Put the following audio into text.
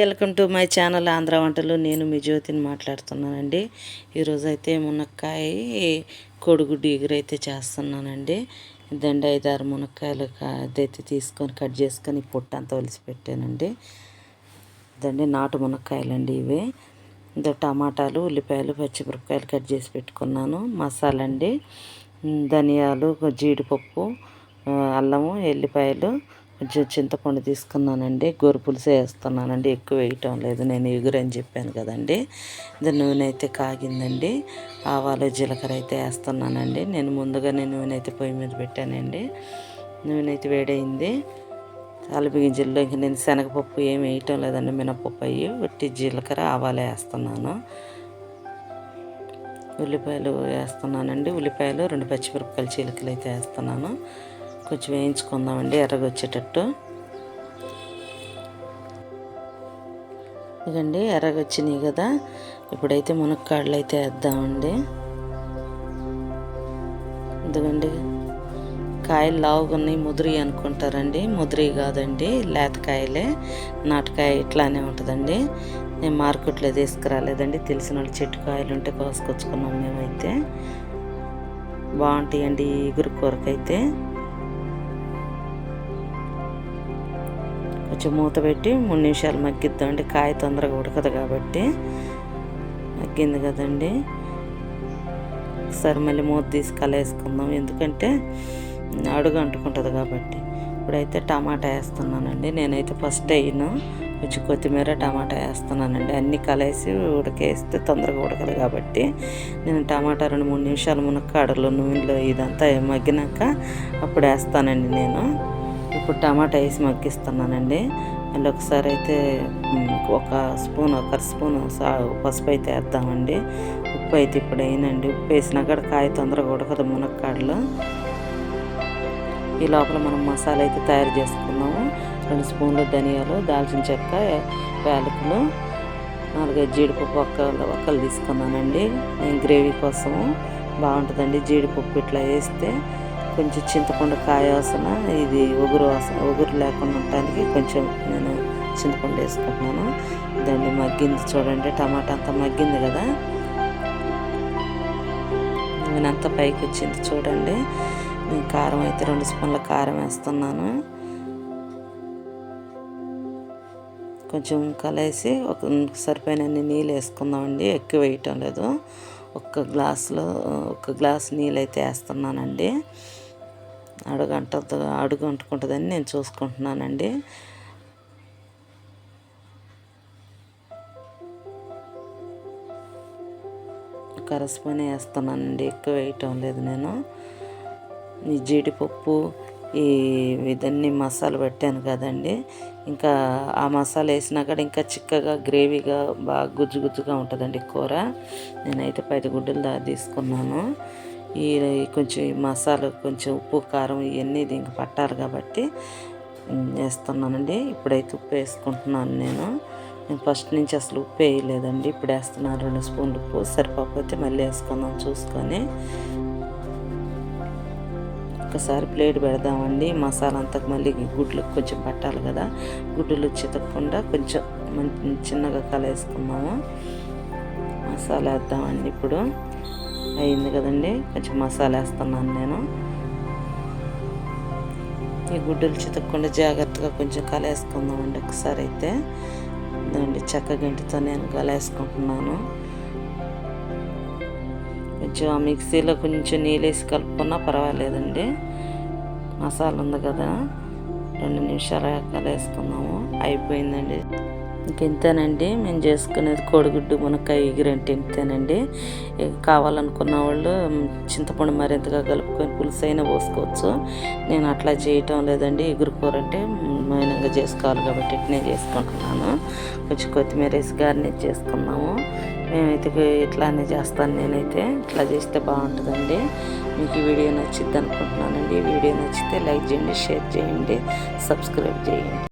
Welcome to my channel Andhra వంటలు. నేను మీ జ్యోతిని మాట్లాడుతున్నానండి. ఈరోజు అయితే మునక్కాయ కోడిగుడ్డు ఎగురైతే చేస్తున్నానండి. ఇదండి 5-6 మునక్కాయలు అదైతే తీసుకొని కట్ చేసుకొని పొట్టు అంతా ఒలిసిపెట్టానండి. ఇదండి నాటు మునక్కాయలండి ఇవి. ఇంత టమాటాలు, ఉల్లిపాయలు, పచ్చిమిరపకాయలు కట్ చేసి పెట్టుకున్నాను. మసాలా అండి, ధనియాలు, జీడిపప్పు, అల్లము, ఎల్లిపాయలు, కొంచెం చింతపండు తీసుకున్నానండి. గొర్రె పులుసు వేస్తున్నానండి, ఎక్కువ వేయటం లేదు. నేను ఎగురని చెప్పాను కదండి. ఇది నూనె అయితే కాగిందండి. ఆవాలు, జీలకర్ర అయితే వేస్తున్నానండి. నేను ముందుగానే నూనె అయితే పొయ్యి మీద పెట్టానండి. నూనె అయితే వేడైంది. తాలింపు గింజల్లో ఇంక నేను శనగపప్పు ఏమి వేయటం లేదండి, మినపప్పు అయ్యి వట్టి జీలకర్ర, ఆవాలు వేస్తున్నాను. ఉల్లిపాయలు వేస్తున్నానండి. ఉల్లిపాయలు, 2 పచ్చిమిరపకాయలు చీలికలు అయితే వేస్తున్నాను. కొంచెం వేయించుకుందామండి ఎర్రగా వచ్చేటట్టు. ఇదండి ఎర్రగా వచ్చినాయి కదా, ఇప్పుడైతే మునక్కాడలు అయితే వేద్దామండి. ఇదిగండి కాయలు లావుగా ఉన్నాయి, ముదిరి అనుకుంటారండి. ముదిరి కాదండి, లేతకాయలే. నాటుకాయ ఇట్లానే ఉంటుందండి. నేను మార్కెట్లో తీసుకురాలేదండి, తెలిసిన వాళ్ళు చెట్టు కాయలు ఉంటే కోసుకొచ్చుకున్నాం మేమైతే. బాగుంటాయండి ఈ ఇగురు కూరకైతే. కొంచెం మూత పెట్టి 3 నిమిషాలు మగ్గిద్దామండి. కాయ తొందరగా ఉడకదు కాబట్టి. మగ్గింది కదండి, ఒకసారి మళ్ళీ మూత తీసి కలేసుకుందాం, ఎందుకంటే అడుగు అంటుకుంటుంది కాబట్టి. ఇప్పుడైతే టమాటా వేస్తున్నానండి. నేనైతే ఫస్ట్ అయినా కొంచెం కొత్తిమీర, టమాటా వేస్తున్నానండి. అన్నీ కలిసి ఉడకేస్తే తొందరగా ఉడకదు కాబట్టి నేను టమాటా 2-3 నిమిషాలు మునక్కాడలు నూనెలో ఇదంతా మగ్గినాక అప్పుడు వేస్తానండి నేను. ఇప్పుడు టమాటా వేసి మగ్గిస్తున్నానండి. మళ్ళీ ఒకసారి అయితే ఒకరి స్పూను పసుపు అయితే వేద్దామండి. ఉప్పు అయితే ఇప్పుడు వేయనండి. ఉప్పు వేసినా కూడా కాయ తొందరగా ఉడకదు మునక్కాడలు. ఈ లోపల మనం మసాలా అయితే తయారు చేసుకున్నాము. 2 స్పూన్లు ధనియాలు, దాల్చిన చెక్క, యాలకులు, 4-5 జీడిపప్పు ఒక్కలు తీసుకున్నానండి. నేను గ్రేవీ కోసము బాగుంటుందండి జీడిపప్పు ఇట్లా వేస్తే. కొంచెం చింతపండు కాయ వాసన, ఇది ఒగురు లేకుండా ఉండటానికి కొంచెం నేను చింతపండు వేసుకుంటున్నాను. దాన్ని మగ్గింది చూడండి, టమాటా అంతా మగ్గింది కదా, నూనెంతా పైకి వచ్చింది చూడండి. నేను కారం అయితే 2 స్పూన్ల కారం వేస్తున్నాను. కొంచెం కలిసి ఒక సరిపోయినన్ని నీళ్ళు వేసుకుందామండి, ఎక్కువ వేయటం లేదు. ఒక గ్లాస్ నీళ్ళు అయితే వేస్తున్నానండి. అడుగు అంటుకుంటుందని నేను చూసుకుంటున్నానండి. ఒక అర స్పూన్ వేస్తున్నానండి, ఎక్కువ వేయటం లేదు నేను. ఈ జీడిపప్పు ఇదన్నీ మసాలా పెట్టాను కదండి, ఇంకా ఆ మసాలా వేసినా కూడా ఇంకా చిక్కగా గ్రేవీగా బాగా గుజ్జుగా ఉంటుందండి కూర. నేనైతే 10 గుడ్డలు దాకా తీసుకున్నాను. ఈ కొంచెం మసాలా, కొంచెం ఉప్పు, కారం ఇవన్నీ దీనికి పట్టాలి కాబట్టి వేస్తున్నానండి. ఇప్పుడైతే ఉప్పు వేసుకుంటున్నాను నేను ఫస్ట్ నుంచి అసలు ఉప్పు వేయలేదండి. ఇప్పుడు వేస్తున్నాను 2 స్పూన్లు ఉప్పు. సరిపోతే మళ్ళీ వేసుకుందాం చూసుకొని. ఒకసారి ప్లేట్ పెడదామండి. మసాలా అంతా మళ్ళీ గుడ్లకు కొంచెం పట్టాలి కదా, గుడ్డులు చితకకుండా కొంచెం చిన్నగా కలేసుకున్నాము. మసాలా వేద్దామండి. ఇప్పుడు అయింది కదండి, కొంచెం మసాలా వేస్తున్నాను నేను. ఈ గుడ్డలు చితకకుండా జాగ్రత్తగా కొంచెం కలేసుకుందామండి. ఒకసారి అయితే ఇదండి చెక్క గంటితో నేను కలేసుకుంటున్నాను. కొంచెం ఆ మిక్సీలో కొంచెం నీళ్ళు వేసి కలుపుకున్నా పర్వాలేదండి. మసాలా ఉంది కదా, 2 నిమిషాలు కలేసుకున్నాము. అయిపోయిందండి. ఇంకెంతేనండి మేము చేసుకునేది కోడిగుడ్డు మునక్కాయ ఎగురంటే ఇంతేనండి. కావాలనుకున్న వాళ్ళు చింతపండు మరింతగా కలుపుకొని పులుసు అయినా పోసుకోవచ్చు. నేను అట్లా చేయటం లేదండి. ఎగురు కూర అంటే మైనంగా చేసుకోవాలి కాబట్టి ఇట్నే చేసుకుంటున్నాను. కొంచెం కొత్తిమీర వేసి గార్నిష్ చేసుకున్నాము. మేమైతే ఇట్లానే చేస్తాను నేనైతే. ఇట్లా చేస్తే బాగుంటుందండి. మీకు ఈ వీడియో నచ్చిద్ది అనుకుంటున్నానండి. ఈ వీడియో నచ్చితే లైక్ చేయండి, షేర్ చేయండి, సబ్స్క్రైబ్ చేయండి.